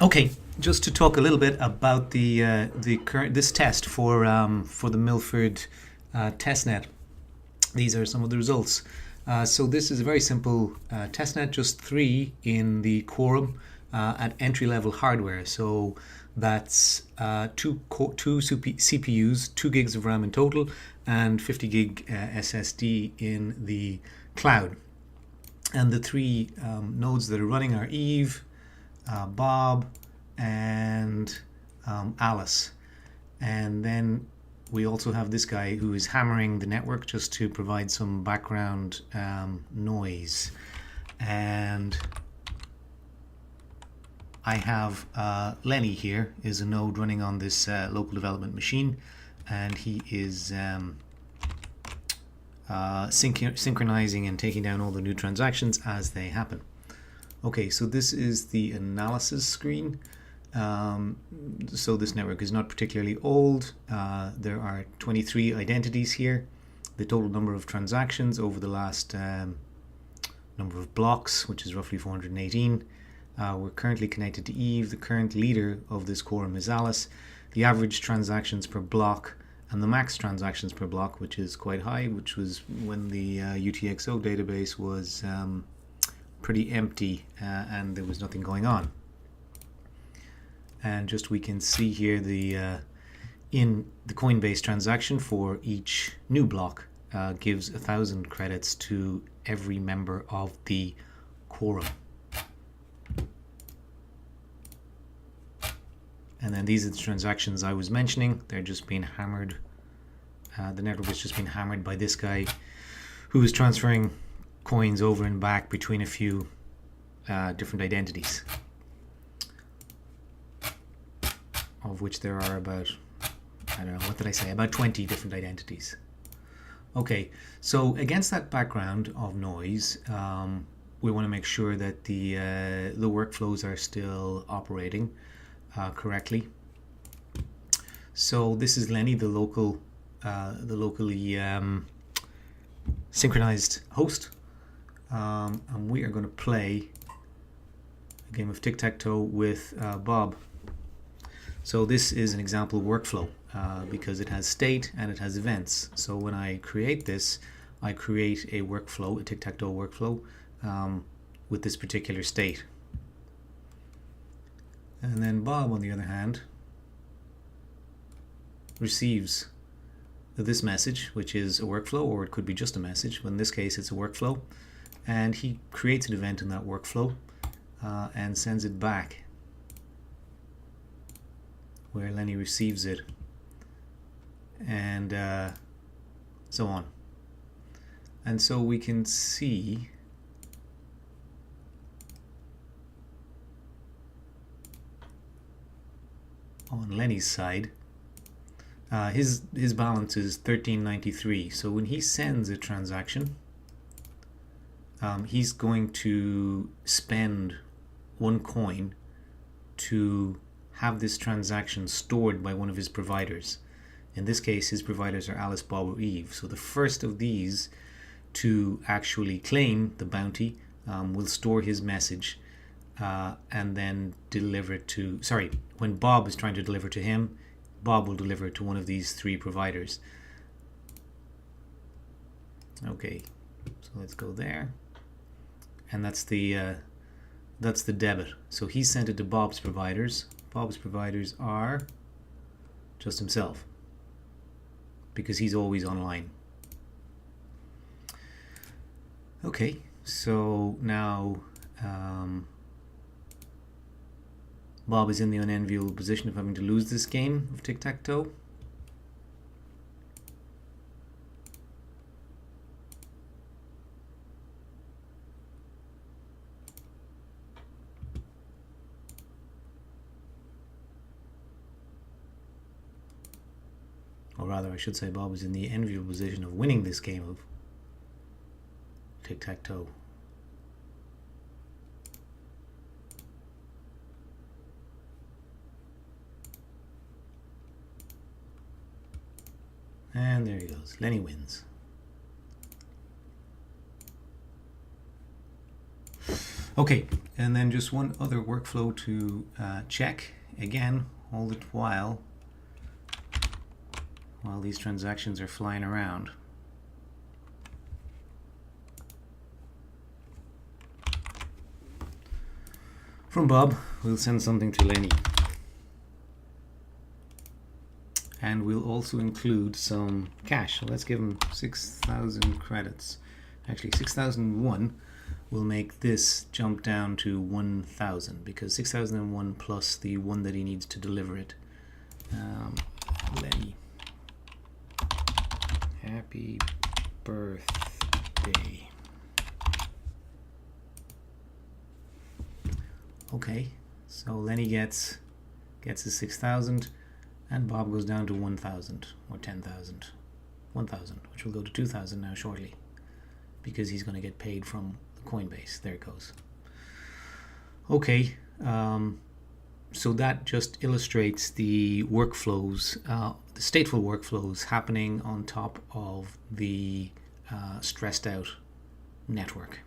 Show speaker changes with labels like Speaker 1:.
Speaker 1: Okay, just to talk a little bit about the current this test for the Millford testnet. These are some of the results. So this is a very simple testnet, just three in the quorum at entry-level hardware. So that's two CPUs, 2 gigs of RAM in total, and 50 gig SSD in the cloud. And the three nodes that are running are Eve, Bob, and Alice. And then we also have this guy who is hammering the network just to provide some background noise. And I have Lenny here, is a node running on this local development machine, and he is synchronizing and taking down all the new transactions as they happen. Okay, so this is the analysis screen. So this network is not particularly old. There are 23 identities here. The total number of transactions over the last number of blocks, which is roughly 418. We're currently connected to Eve. The current leader of this quorum is Alice. The average transactions per block and the max transactions per block, which is quite high, which was when the UTXO database was pretty empty and there was nothing going on. And just we can see here the in the Coinbase transaction for each new block gives 1,000 credits to every member of the quorum. And then these are the transactions I was mentioning. They're just being hammered. The network has just been hammered by this guy who is transferring coins over and back between a few different identities, of which there are about, I don't know, what did I say, about 20 different identities. Okay, so against that background of noise, we want to make sure that the workflows are still operating correctly. So this is Lenny, the locally synchronized host, and we are going to play a game of tic-tac-toe with Bob. So this is an example workflow because it has state and it has events. So when I create this, I create a workflow, a tic-tac-toe workflow with this particular state. And then Bob, on the other hand, receives this message, which is a workflow, or it could be just a message. But in this case, it's a workflow. And he creates an event in that workflow and sends it back, where Lenny receives it, and so on. And so we can see on Lenny's side, his balance is 1393. So when he sends a transaction, he's going to spend 1 coin to have this transaction stored by one of his providers. In this case, his providers are Alice, Bob, or Eve. So the first of these to actually claim the bounty will store his message and then deliver it to, when Bob is trying to deliver to him, Bob will deliver it to one of these 3 providers. Okay, so let's go there. And that's the debit. So he sent it to Bob's providers. Bob's providers are just himself, because he's always online. Okay, so now Bob is in the unenviable position of having to lose this game of tic-tac-toe. Or rather, I should say Bob is in the enviable position of winning this game of tic-tac-toe. And there he goes. Lenny wins. Okay, and then just one other workflow to check again all the while these transactions are flying around. From Bob, we'll send something to Lenny. And we'll also include some cash. So let's give him 6,000 credits. Actually, 6,001 will make this jump down to 1,000 because 6,001 plus the one that he needs to deliver it. Lenny, happy birthday. Okay, so Lenny gets his 6,000, and Bob goes down to 1,000 or 10,000, 1,000, which will go to 2,000 now shortly, because he's going to get paid from the Coinbase. There it goes. Okay, so that just illustrates the workflows, the stateful workflows happening on top of the stressed out network.